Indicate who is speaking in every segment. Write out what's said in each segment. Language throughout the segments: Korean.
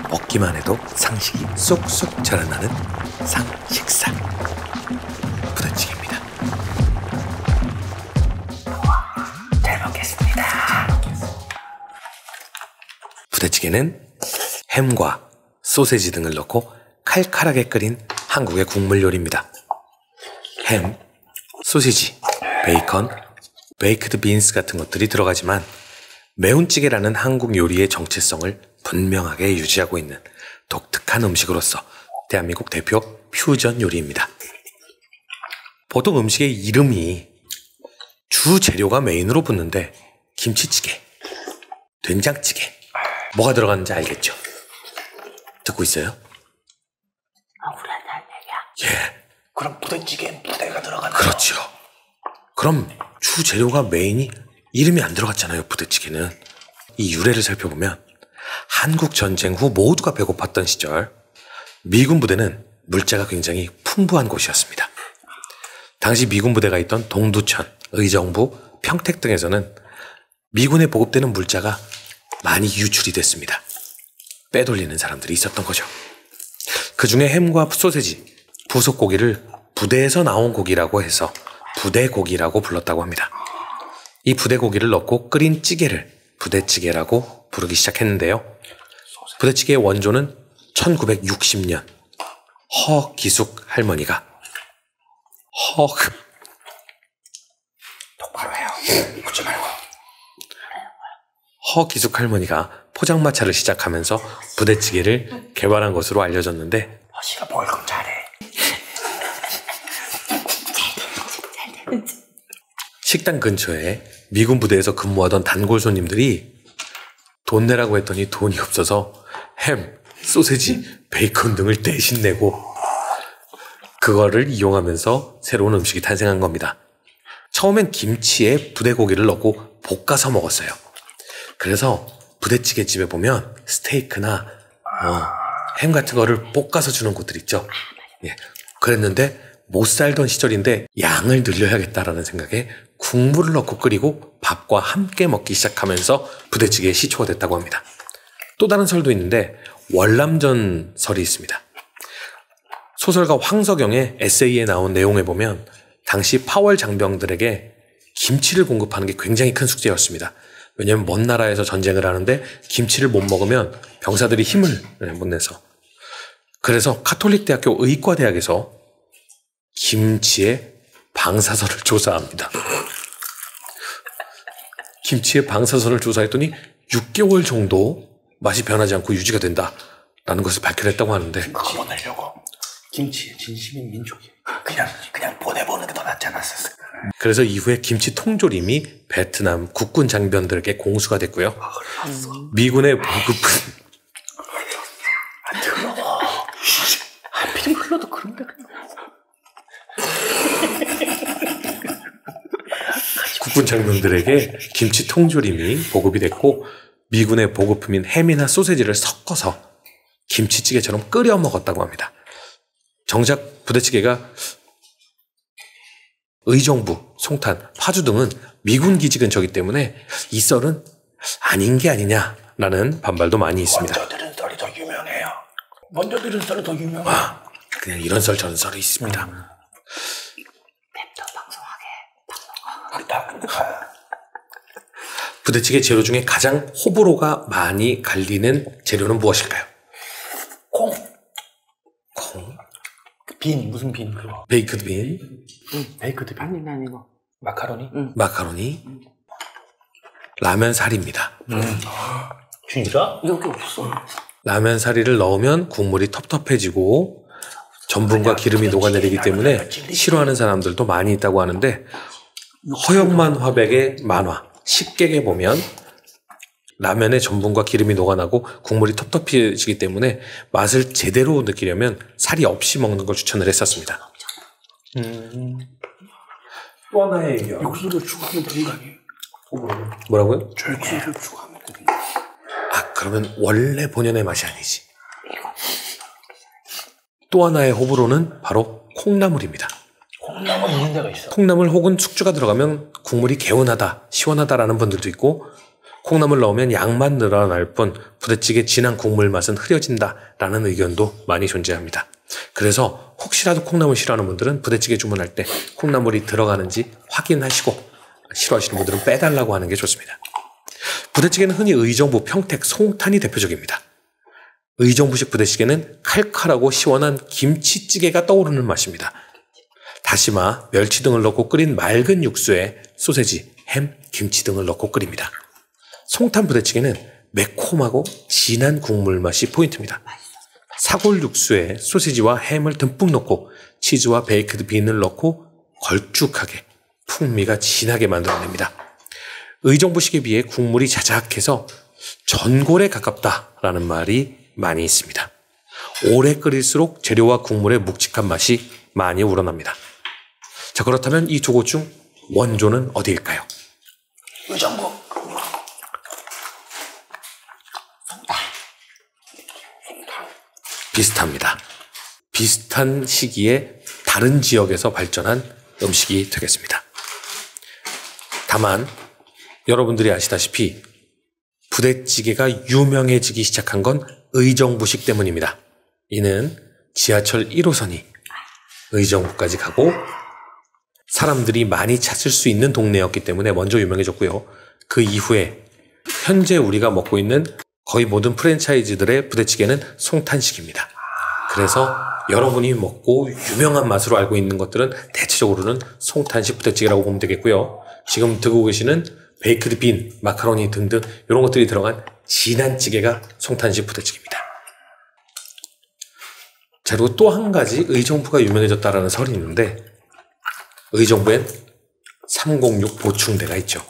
Speaker 1: 먹기만 해도 상식이 쏙쏙 자라나는 상식사 부대찌개입니다.
Speaker 2: 잘 먹겠습니다.
Speaker 1: 부대찌개는 햄과 소세지 등을 넣고 칼칼하게 끓인 한국의 국물 요리입니다. 햄, 소시지, 베이컨, 베이크드 빈스 같은 것들이 들어가지만 매운 찌개라는 한국 요리의 정체성을 분명하게 유지하고 있는 독특한 음식으로서 대한민국 대표 퓨전 요리입니다. 보통 음식의 이름이 주 재료가 메인으로 붙는데 김치찌개, 된장찌개 뭐가 들어가는지 알겠죠? 듣고 있어요?
Speaker 2: 우리한테 할 얘기야.
Speaker 1: 예.
Speaker 2: 그럼 부대찌개엔 부대가 들어가나요?
Speaker 1: 그렇죠. 그럼 주 재료가 메인이 이름이 안 들어갔잖아요. 부대찌개는. 이 유래를 살펴보면 한국 전쟁 후 모두가 배고팠던 시절 미군 부대는 물자가 굉장히 풍부한 곳이었습니다. 당시 미군 부대가 있던 동두천, 의정부, 평택 등에서는 미군에 보급되는 물자가 많이 유출이 됐습니다. 빼돌리는 사람들이 있었던 거죠. 그 중에 햄과 소세지, 부속고기를 부대에서 나온 고기라고 해서 부대고기라고 불렀다고 합니다. 이 부대고기를 넣고 끓인 찌개를 부대찌개라고 부르기 시작했는데요. 부대찌개의 원조는 1960년 허기숙 할머니가
Speaker 2: 똑바로 해요. 묻지 말고.
Speaker 1: 허기숙 할머니가 포장마차를 시작하면서 부대찌개를 개발한 것으로 알려졌는데
Speaker 2: 허씨가 뭘 그럼 잘해.
Speaker 1: 식당 근처에 미군 부대에서 근무하던 단골 손님들이 돈 내라고 했더니 돈이 없어서 햄, 소세지, 베이컨 등을 대신 내고 그거를 이용하면서 새로운 음식이 탄생한 겁니다. 처음엔 김치에 부대고기를 넣고 볶아서 먹었어요. 그래서 부대찌개집에 보면 스테이크나 햄 같은 거를 볶아서 주는 곳들 있죠. 예. 그랬는데 못 살던 시절인데 양을 늘려야겠다라는 생각에 국물을 넣고 끓이고 밥과 함께 먹기 시작하면서 부대찌개의 시초가 됐다고 합니다. 또 다른 설도 있는데 월남전 설이 있습니다. 소설가 황석영의 에세이에 나온 내용에 보면 당시 파월 장병들에게 김치를 공급하는 게 굉장히 큰 숙제였습니다. 왜냐하면 먼 나라에서 전쟁을 하는데 김치를 못 먹으면 병사들이 힘을 못 내서. 그래서 카톨릭대학교 의과대학에서 김치의 방사선을 조사합니다. 김치의 방사선을 조사했더니 6개월 정도 맛이 변하지 않고 유지가 된다라는 것을 밝혀냈다고 하는데
Speaker 2: 그거 보내려고 김치의 진심인 민족이 그냥 보내보는 게 더 낫지 않았었을까.
Speaker 1: 그래서 이후에 김치 통조림이 베트남 국군 장병들에게 공수가 됐고요. 미군의 보급은
Speaker 2: 하필 흘러도 그런데
Speaker 1: 국군 장병들에게 김치 통조림이 보급이 됐고 미군의 보급품인 햄이나 소세지를 섞어서 김치찌개처럼 끓여 먹었다고 합니다. 정작 부대찌개가 의정부, 송탄, 파주 등은 미군 기지 근처이기 때문에 이 썰은 아닌 게 아니냐라는 반발도 많이 있습니다.
Speaker 2: 먼저 들은 썰이 더 유명해요. 먼저 들은 썰이 더 유명해요.
Speaker 1: 그냥 이런 썰 저런 썰이 있습니다.
Speaker 2: 냅둬 방송하게.
Speaker 1: 부대찌개 재료 중에 가장 호불호가 많이 갈리는 재료는 무엇일까요?
Speaker 2: 콩.
Speaker 1: 빈,
Speaker 2: 무슨 빈 그거?
Speaker 1: 베이크드 빈.
Speaker 2: 베이크드 빈 아니고 마카로니?
Speaker 1: 마카로니. 라면 사리입니다.
Speaker 2: 진짜? 여기 없어.
Speaker 1: 라면 사리를 넣으면 국물이 텁텁해지고 전분과 기름이 녹아내리기 때문에 싫어하는 사람들도 많이 있다고 하는데 허영만 화백의 만화 식객에 보면 라면에 전분과 기름이 녹아나고 국물이 텁텁해지기 때문에 맛을 제대로 느끼려면 살이 없이 먹는 걸 추천을 했었습니다. 또 하나의 얘기야.
Speaker 2: 육수를 추가하면 되는 거 아니에요?
Speaker 1: 뭐라고요?
Speaker 2: 육수를 추가하면 되는 거.
Speaker 1: 그러면 원래 본연의 맛이 아니지. 또 하나의 호불호는 바로 콩나물입니다.
Speaker 2: 콩나물 있는 데가 있어.
Speaker 1: 콩나물 혹은 숙주가 들어가면 국물이 개운하다, 시원하다라는 분들도 있고 콩나물 넣으면 양만 늘어날 뿐 부대찌개 진한 국물 맛은 흐려진다라는 의견도 많이 존재합니다. 그래서 혹시라도 콩나물 싫어하는 분들은 부대찌개 주문할 때 콩나물이 들어가는지 확인하시고 싫어하시는 분들은 빼달라고 하는 게 좋습니다. 부대찌개는 흔히 의정부, 평택, 송탄이 대표적입니다. 의정부식 부대찌개는 칼칼하고 시원한 김치찌개가 떠오르는 맛입니다. 다시마, 멸치 등을 넣고 끓인 맑은 육수에 소세지, 햄, 김치 등을 넣고 끓입니다. 송탄 부대찌개는 매콤하고 진한 국물 맛이 포인트입니다. 사골 육수에 소시지와 햄을 듬뿍 넣고 치즈와 베이크드 빈을 넣고 걸쭉하게 풍미가 진하게 만들어냅니다. 의정부식에 비해 국물이 자작해서 전골에 가깝다라는 말이 많이 있습니다. 오래 끓일수록 재료와 국물의 묵직한 맛이 많이 우러납니다. 자, 그렇다면 이 두 곳 중 원조는 어디일까요?
Speaker 2: 의정부.
Speaker 1: 비슷합니다. 비슷한 시기에 다른 지역에서 발전한 음식이 되겠습니다. 다만 여러분들이 아시다시피 부대찌개가 유명해지기 시작한 건 의정부식 때문입니다. 이는 지하철 1호선이 의정부까지 가고 사람들이 많이 찾을 수 있는 동네였기 때문에 먼저 유명해졌고요. 그 이후에 현재 우리가 먹고 있는 거의 모든 프랜차이즈들의 부대찌개는 송탄식입니다. 그래서 여러분이 먹고 유명한 맛으로 알고 있는 것들은 대체적으로는 송탄식 부대찌개라고 보면 되겠고요. 지금 듣고 계시는 베이크드 빈, 마카로니 등등 이런 것들이 들어간 진한 찌개가 송탄식 부대찌개입니다. 자, 그리고 또 한 가지 의정부가 유명해졌다라는 설이 있는데 의정부엔 306 보충대가 있죠.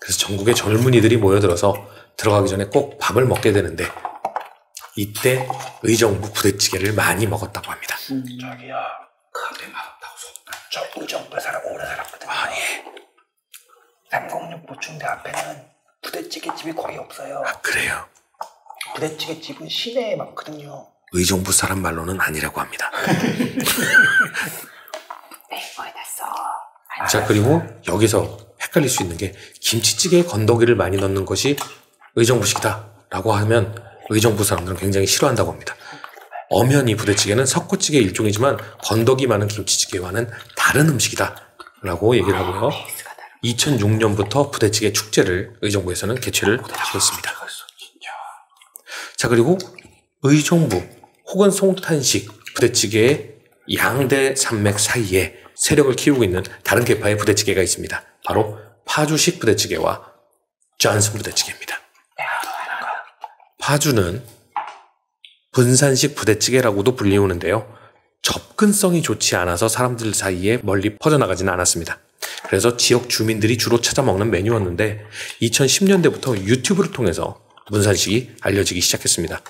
Speaker 1: 그래서 전국의 젊은이들이 모여들어서 들어가기 전에 꼭 밥을 먹게 되는데 이때 의정부 부대찌개를 많이 먹었다고 합니다.
Speaker 2: 저기요, 그게 맛없다고 저 의정부에 오래 살았거든요.
Speaker 1: 아, 예.
Speaker 2: 306 보충대 앞에는 부대찌개 집이 거의 없어요.
Speaker 1: 아, 그래요?
Speaker 2: 부대찌개 집은 시내에 많거든요.
Speaker 1: 의정부 사람 말로는 아니라고 합니다. 자, 그리고 여기서 헷갈릴 수 있는 게 김치찌개에 건더기를 많이 넣는 것이 의정부식이다라고 하면 의정부 사람들은 굉장히 싫어한다고 합니다. 엄연히 부대찌개는 석고찌개 일종이지만 건더기 많은 김치찌개와는 다른 음식이다라고 얘기를 하고요. 2006년부터 부대찌개 축제를 의정부에서는 개최를 하고 있습니다. 자, 그리고 의정부 혹은 송탄식 부대찌개의 양대 산맥 사이에 세력을 키우고 있는 다른 계파의 부대찌개가 있습니다. 바로 파주식 부대찌개와 존슨 부대찌개입니다. 파주는 분산식 부대찌개라고도 불리우는데요. 접근성이 좋지 않아서 사람들 사이에 멀리 퍼져나가지는 않았습니다. 그래서 지역 주민들이 주로 찾아 먹는 메뉴였는데 2010년대부터 유튜브를 통해서 분산식이 알려지기 시작했습니다.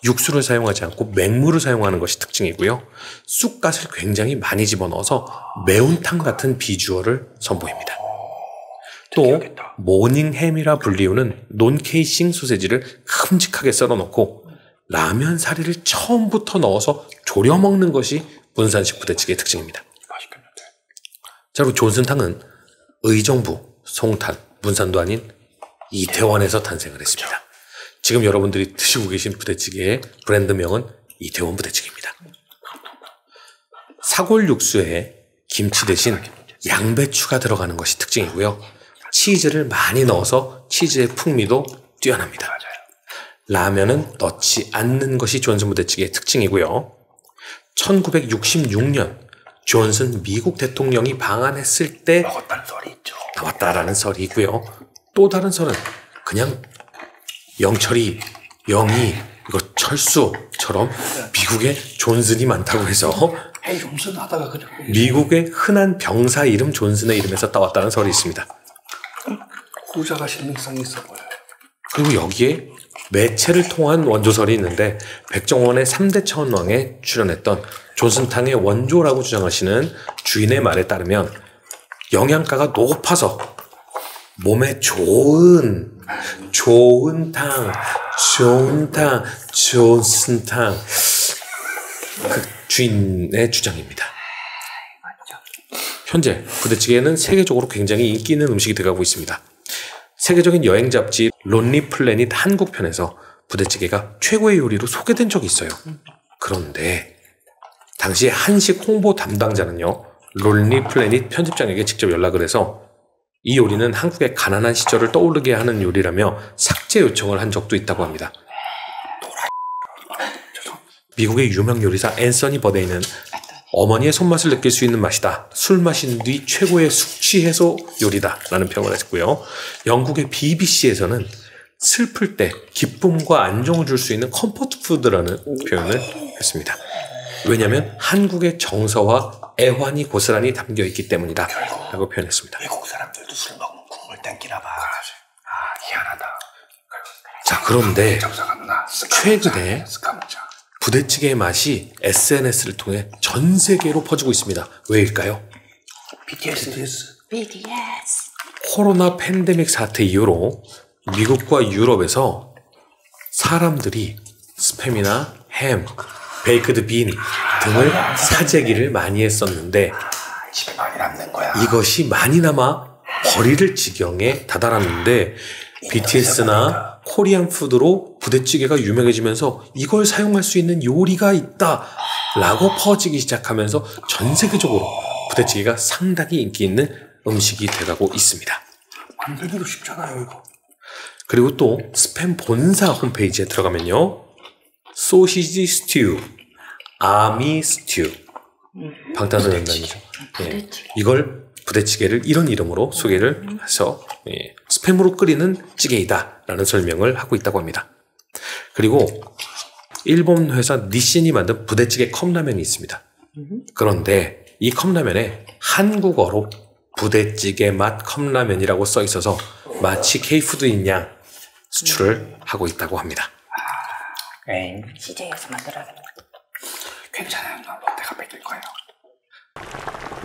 Speaker 1: 육수를 사용하지 않고 맹물을 사용하는 것이 특징이고요. 쑥갓을 굉장히 많이 집어넣어서 매운탕 같은 비주얼을 선보입니다. 또 모닝햄이라 불리우는 논케이싱 소세지를 큼직하게 썰어놓고 라면 사리를 처음부터 넣어서 졸여 먹는 것이 분산식 부대찌개의 특징입니다.
Speaker 2: 맛있겠는데.
Speaker 1: 자, 그리고 존슨탕은 의정부, 송탄, 문산도 아닌 이태원에서 탄생을 했습니다. 지금 여러분들이 드시고 계신 부대찌개의 브랜드명은 이태원 부대찌개입니다. 사골 육수에 김치 대신 양배추가 들어가는 것이 특징이고요. 치즈를 많이 넣어서 치즈의 풍미도 뛰어납니다. 라면은 넣지 않는 것이 존슨 부대찌개의 특징이고요. 1966년 존슨 미국 대통령이 방한했을 때
Speaker 2: 먹었다는 설이 있죠.
Speaker 1: 나왔다라는 설이 있고요. 또 다른 설은 그냥 영철이, 영희, 이거 철수처럼 미국에 존슨이 많다고 해서
Speaker 2: 헤이 존슨 하다가 그냥
Speaker 1: 미국의 흔한 병사 이름 존슨의 이름에서 따왔다는 설이 있습니다.
Speaker 2: 후자가 신빙성이 있어 보여요.
Speaker 1: 그리고 여기에 매체를 통한 원조설이 있는데 백종원의 3대 천왕에 출연했던 존슨탕의 원조라고 주장하시는 주인의 말에 따르면 영양가가 높아서 몸에 좋은 탕, 존슨탕 그 주인의 주장입니다. 현재 부대찌개는 세계적으로 굉장히 인기 있는 음식이 돼가고 있습니다. 세계적인 여행 잡지 론리 플래닛 한국 편에서 부대찌개가 최고의 요리로 소개된 적이 있어요. 그런데 당시 한식 홍보 담당자는요, 론리 플래닛 편집장에게 직접 연락을 해서 이 요리는 한국의 가난한 시절을 떠오르게 하는 요리라며 삭제 요청을 한 적도 있다고 합니다. 미국의 유명 요리사 앤서니 버데이는 어머니의 손맛을 느낄 수 있는 맛이다. 술 마신 뒤 최고의 숙취 해소 요리다. 라는 평을 했고요. 영국의 BBC에서는 슬플 때 기쁨과 안정을 줄 수 있는 컴포트 푸드라는 표현을 했습니다. 왜냐하면 한국의 정서와 애환이 고스란히 담겨 있기 때문이다. 라고 표현했습니다.
Speaker 2: 외국 사람들도 술 먹으면 국물 땡기나 봐. 희한하다.
Speaker 1: 자, 그런데 최근에 부대찌개의 맛이 SNS를 통해 전 세계로 퍼지고 있습니다. 왜일까요?
Speaker 2: BTS.
Speaker 1: 코로나 팬데믹 사태 이후로 미국과 유럽에서 사람들이 스팸이나 햄, 베이크드 빈 등을 사재기를 많이 했었는데
Speaker 2: 집에 많이 남는 거야.
Speaker 1: 이것이 많이 남아 버릴 지경에 다다랐는데 BTS나 코리안 푸드로 부대찌개가 유명해지면서 이걸 사용할 수 있는 요리가 있다라고 퍼지기 시작하면서 전 세계적으로 부대찌개가 상당히 인기 있는 음식이 돼가고 있습니다.
Speaker 2: 만들기도 쉽잖아요, 이거.
Speaker 1: 그리고 또 스팸 본사 홈페이지에 들어가면요, 소시지 스튜, 아미 스튜, 방탄소년단이죠. 예, 이걸 부대찌개를 이런 이름으로 소개를 해서 스팸으로 끓이는 찌개이다 라는 설명을 하고 있다고 합니다. 그리고 일본 회사 니신이 만든 부대찌개 컵라면이 있습니다. 그런데 이 컵라면에 한국어로 부대찌개 맛 컵라면이라고 써 있어서 마치 K푸드인 양 수출을 하고 있다고 합니다.
Speaker 3: CJ에서 만들어야겠네.
Speaker 2: 괜찮아요. 롯데가 뺏길 거예요.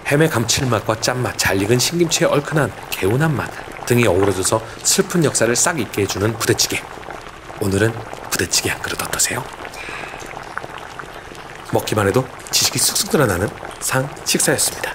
Speaker 1: 햄의 감칠맛과 짠맛, 잘 익은 신김치의 얼큰한 개운한 맛 등이 어우러져서 슬픈 역사를 싹 잊게 해주는 부대찌개. 오늘은 부대찌개 한 그릇 어떠세요? 먹기만 해도 지식이 쑥쑥 드러나는 상 식사였습니다.